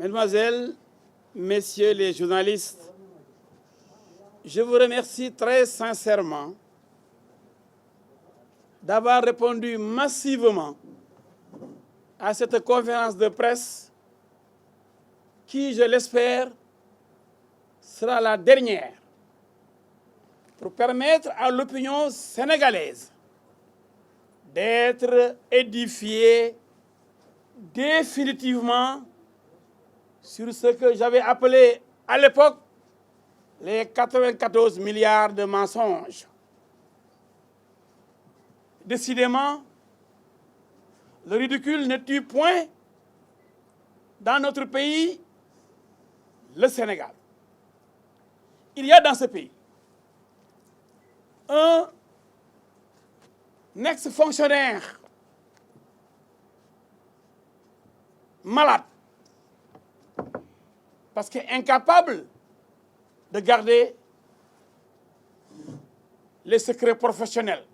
Mesdemoiselles, Messieurs les journalistes, je vous remercie très sincèrement d'avoir répondu massivement à cette conférence de presse qui, je l'espère, sera la dernière pour permettre à l'opinion sénégalaise d'être édifiée définitivement sur ce que j'avais appelé à l'époque les 94 milliards de mensonges. Décidément, le ridicule ne tue point dans notre pays, le Sénégal. Il y a dans ce pays un ex-fonctionnaire malade, parce qu'incapable de garder les secrets professionnels,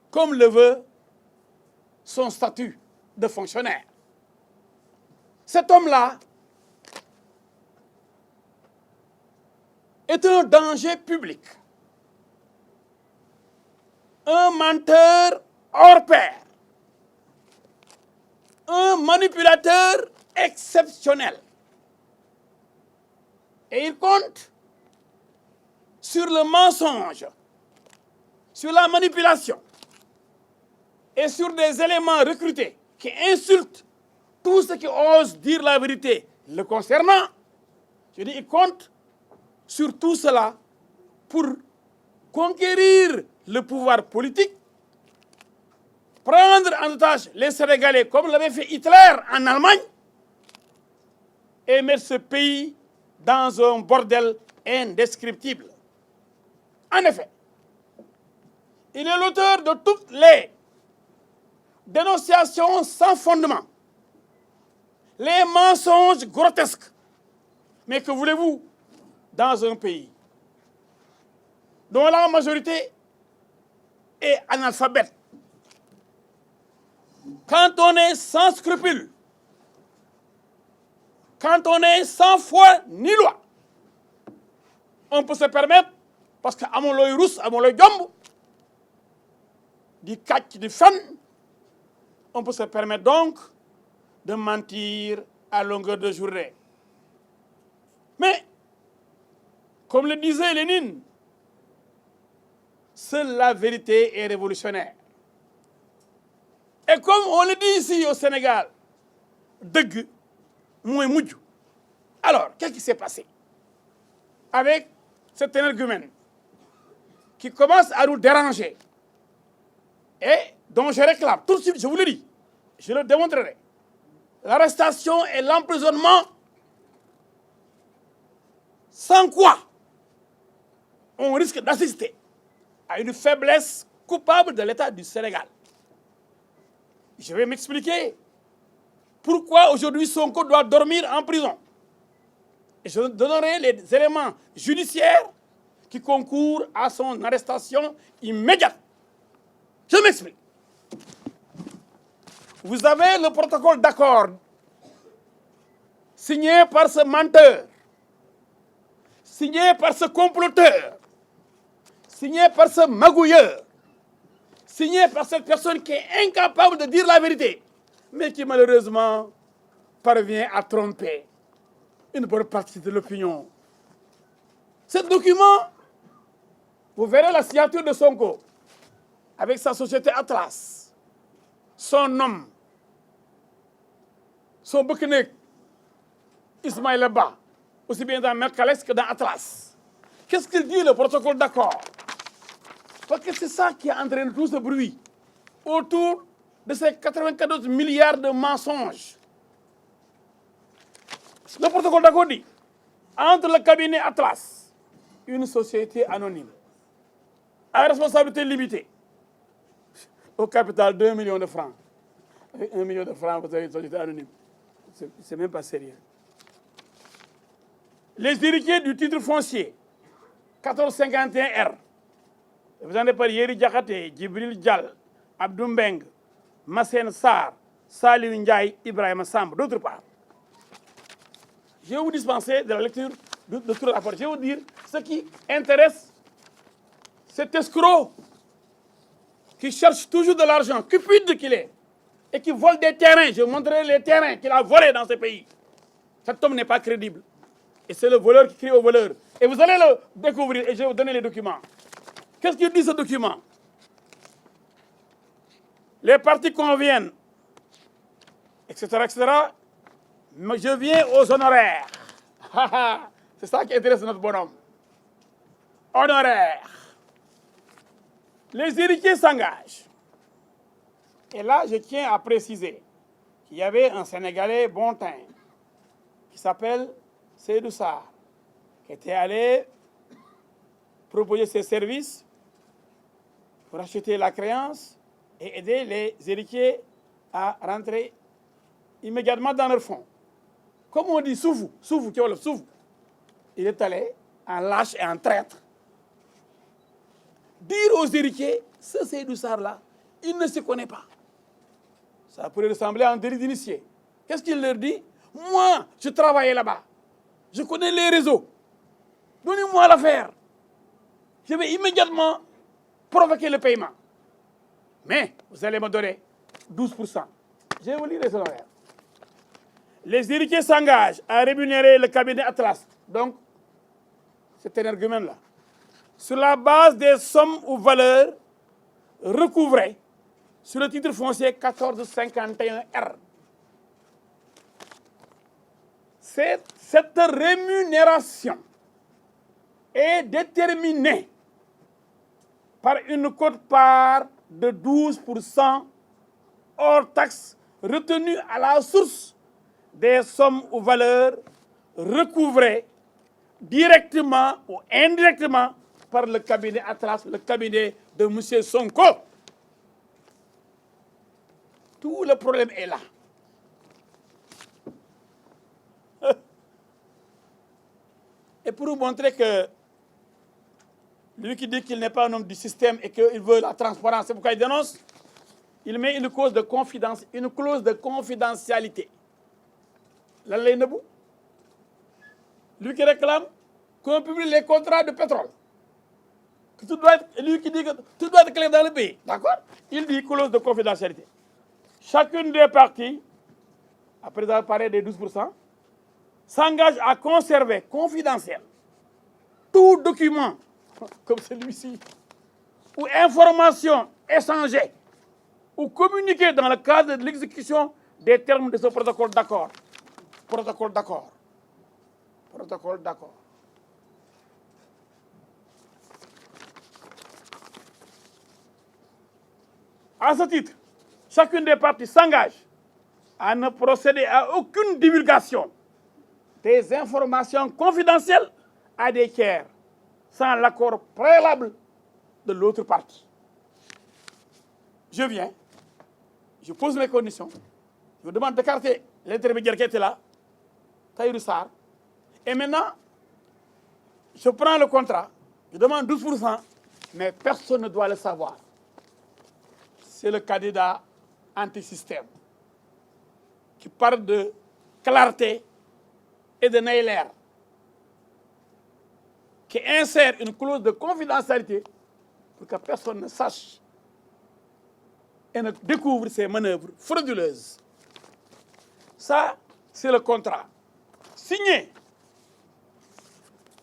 comme le veut son statut de fonctionnaire. Cet homme-là est un danger public, un menteur hors pair, un manipulateur exceptionnel. Et il compte sur le mensonge, sur la manipulation et sur des éléments recrutés qui insultent tous ceux qui osent dire la vérité le concernant. Je dis, il compte sur tout cela pour conquérir le pouvoir politique, prendre en otage les Sénégalais comme l'avait fait Hitler en Allemagne et mettre ce pays dans un bordel indescriptible. En effet, il est l'auteur de toutes les dénonciations sans fondement, les mensonges grotesques. Mais que voulez-vous dans un pays dont la majorité est analphabète? Quand on est sans scrupules, quand on est sans foi ni loi, on peut se permettre, parce que amon loy rus, amon loy jomb, di kàcc di fen, on peut se permettre donc de mentir à longueur de journée. Mais, comme le disait Lénine, seule la vérité est révolutionnaire. Et comme on le dit ici au Sénégal, deug moy mujj. Alors, qu'est-ce qui s'est passé avec cet énergumène qui commence à nous déranger et dont je réclame tout de suite, je vous le dis, je le démontrerai, l'arrestation et l'emprisonnement, sans quoi on risque d'assister à une faiblesse coupable de l'État du Sénégal. Je vais m'expliquer pourquoi aujourd'hui Sonko doit dormir en prison. Et je donnerai les éléments judiciaires qui concourent à son arrestation immédiate. Je m'explique. Vous avez le protocole d'accord signé par ce menteur, signé par ce comploteur, signé par ce magouilleur, signé par cette personne qui est incapable de dire la vérité, mais qui malheureusement parvient à tromper une bonne partie de l'opinion. Ce document, vous verrez la signature de Sonko avec sa société Atlas, son homme, son bouquet Ismaïla Ba, aussi bien dans Mercalès que dans Atlas. Qu'est-ce qu'il dit, le protocole d'accord? Parce que c'est ça qui entraîne tout ce bruit autour de ces 94 milliards de mensonges. Le protocole d'accord dit, entre le cabinet Atlas, une société anonyme, à responsabilité limitée, au capital de 1 million de francs. Avec 1 million de francs, vous avez une société anonyme. C'est même pas sérieux. Les héritiers du titre foncier, 1451R, vous en avez parlé, Yeri Diakhaté, Djibril Dial, Abdou Mbeng, Massène Sarr, Saliou Ndiaye, Ibrahima Samb. D'autre part, je vais vous dispenser de la lecture de tout le rapport. Je vais vous dire ce qui intéresse cet escroc qui cherche toujours de l'argent, cupide qu'il est, et qui vole des terrains. Je vous montrerai les terrains qu'il a volés dans ce pays. Cet homme n'est pas crédible. Et c'est le voleur qui crie au voleur. Et vous allez le découvrir et je vais vous donner les documents. Qu'est-ce qu'il dit ce document? Les parties conviennent, etc., etc. Mais je viens aux honoraires. C'est ça qui intéresse notre bonhomme. Honoraires. Les héritiers s'engagent. Et là, je tiens à préciser qu'il y avait un Sénégalais bon teint qui s'appelle Seydou Sarr, qui était allé proposer ses services pour acheter la créance et aider les héritiers à rentrer immédiatement dans leur fonds. Comme on dit, soufou, il est allé en lâche et en traître dire aux héritiers, ce Seydou Sarr-là, il ne se connaît pas. Ça pourrait ressembler à un délit d'initié. Qu'est-ce qu'il leur dit? Moi, je travaillais là-bas. Je connais les réseaux. Donnez-moi l'affaire. Je vais immédiatement provoquer le paiement. Mais vous allez me donner 12%. Je vais vous lire les honoraires. Les héritiers s'engagent à rémunérer le cabinet Atlas. Donc, c'est un argument-là. Sur la base des sommes ou valeurs recouvrées sur le titre foncier 1451R. Cette rémunération est déterminée par une quote-part de 12% hors taxe retenue à la source des sommes ou valeurs recouvrées directement ou indirectement par le cabinet Atlas, le cabinet de M. Sonko. Tout le problème est là. Et pour vous montrer que lui qui dit qu'il n'est pas un homme du système et qu'il veut la transparence, c'est pourquoi il dénonce, il met une clause de confidentialité. Lan lay nëbbu lui qui réclame qu'on publie les contrats de pétrole. Que tout doit être, lui qui dit que tout doit être clair dans le pays. D'accord? Il dit clause de confidentialité. Chacune des parties, après avoir parlé des 12%, s'engage à conserver confidentiel tout document, comme celui-ci, ou information échangée ou communiquée dans le cadre de l'exécution des termes de ce protocole d'accord. Protocole d'accord. Protocole d'accord. À ce titre, chacune des parties s'engage à ne procéder à aucune divulgation des informations confidentielles à des tiers sans l'accord préalable de l'autre partie. Je viens, je pose mes conditions, je vous demande d'écarter l'intermédiaire qui était là, Tahirou Sarr, et maintenant, je prends le contrat, je demande 12%, mais personne ne doit le savoir. C'est le candidat anti-système qui parle de clarté et de Neyler, qui insère une clause de confidentialité pour que personne ne sache et ne découvre ses manœuvres frauduleuses. Ça, c'est le contrat. Signé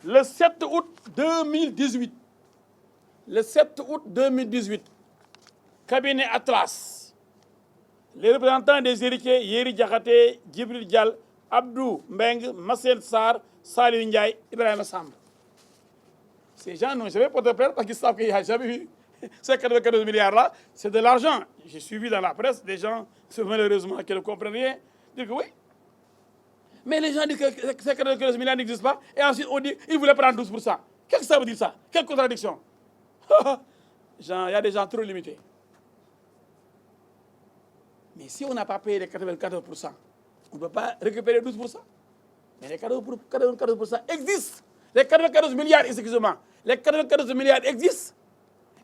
le 7 août 2018. Le 7 août 2018, cabinet Atlas, les représentants des héritiers Yeri Diakhaté, Djibril Dial, Abdou Mbeng, Massel Sarr, Saliou Ndiaye, Ibrahima Samb. Ces gens n'ont jamais porté plainte parce qu'ils savent qu'il n'y a jamais eu ces 94 milliards-là. C'est de l'argent. J'ai suivi dans la presse des gens, malheureusement, qui ne comprennent rien, dire que oui. Mais les gens disent que ces 94 milliards n'existent pas. Et ensuite, on dit qu'ils voulaient prendre 12%. Qu'est-ce que ça veut dire ça? Quelle contradiction? Il y a des gens trop limités. Mais si on n'a pas payé les 94%, on ne peut pas récupérer 12%. Mais les 94% existent. Les 94 milliards, excusez-moi, les 94 milliards existent.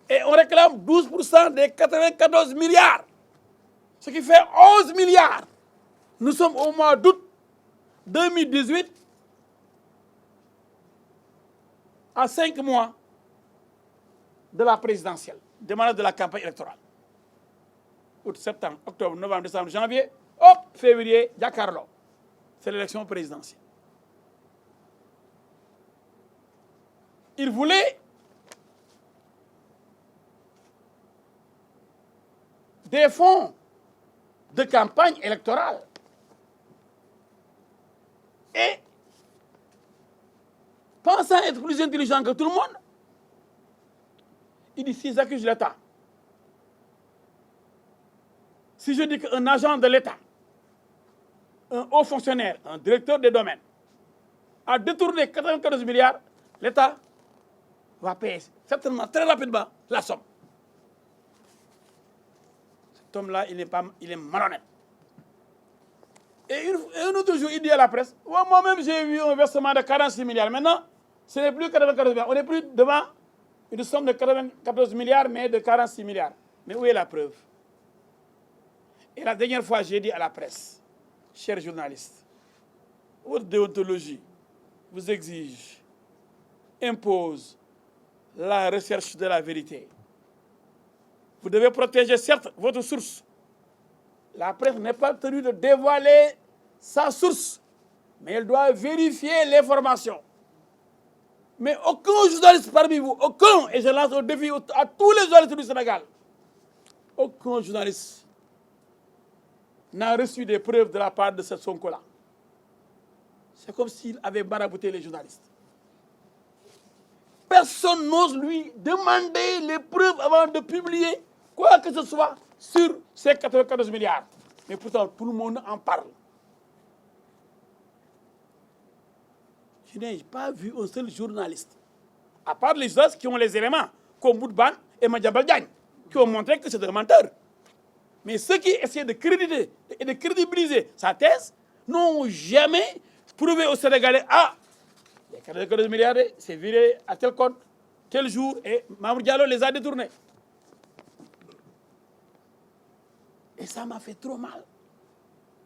Et on réclame 12% des 94 milliards. ce qui fait 11 milliards. Nous sommes au mois d'août 2018, à 5 mois de la présidentielle, démarrage de la campagne électorale. Août, septembre, octobre, novembre, décembre, janvier, hop, février, jàkkaarloo. C'est l'élection présidentielle. Il voulait des fonds de campagne électorale. Et pensant être plus intelligent que tout le monde, il dit, si j'accuse l'État, si je dis qu'un agent de l'État, un haut fonctionnaire, un directeur des domaines, a détourné 94 milliards, l'État va payer certainement très rapidement la somme. Cet homme-là, il est malhonnête. Et un autre jour, il dit à la presse, moi-même j'ai vu un versement de 46 milliards. Maintenant, ce n'est plus 94 milliards. On n'est plus devant une somme de 94 milliards, mais de 46 milliards. Mais où est la preuve? Et la dernière fois, j'ai dit à la presse, chers journalistes, votre déontologie vous exige, impose la recherche de la vérité. Vous devez protéger, certes, votre source. La presse n'est pas tenue de dévoiler sa source, mais elle doit vérifier l'information. Mais aucun journaliste parmi vous, aucun, et je lance un défi à tous les journalistes du Sénégal, aucun journaliste n'a reçu des preuves de la part de ce Sonko-là. C'est comme s'il avait marabouté les journalistes. Personne n'ose lui demander les preuves avant de publier quoi que ce soit sur ces 94 milliards. Mais pourtant, tout le monde en parle. Je n'ai pas vu un seul journaliste, à part les journalistes qui ont les éléments, comme Boudban et Madiambal Diagne, qui ont montré que c'est un menteur. Mais ceux qui essaient de créditer et de crédibiliser sa thèse n'ont jamais prouvé aux Sénégalais, ah, les 94 milliards, c'est viré à tel compte, tel jour, et Mamour Diallo les a détournés. Et ça m'a fait trop mal.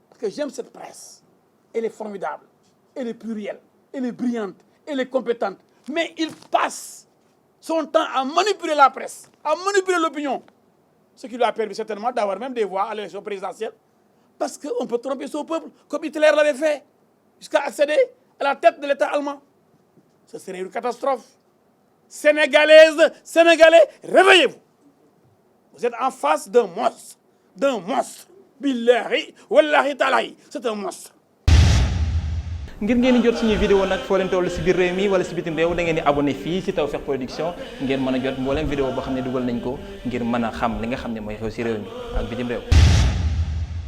Parce que j'aime cette presse. Elle est formidable, elle est plurielle, elle est brillante, elle est compétente. Mais il passe son temps à manipuler la presse, à manipuler l'opinion. Ce qui lui a permis certainement d'avoir même des voix à l'élection présidentielle. Parce qu'on peut tromper son peuple, comme Hitler l'avait fait, jusqu'à accéder à la tête de l'État allemand. Ce serait une catastrophe. Sénégalaises, Sénégalais, réveillez-vous. Vous êtes en face d'un monstre. D'un monstre. Billahi, wallahi talahi. C'est un monstre. ngir ngeen di jot suñu vidéo nag foo leen toll si biir réew mi wala si bitim réew da ngeen di abonné fii si Tawfekh Production ngeen mën a jot mboolem vidéo boo xam ne dugal nañ ko ngir mën a xam li nga xam ne mooy xew si réew mi ak bitim réew.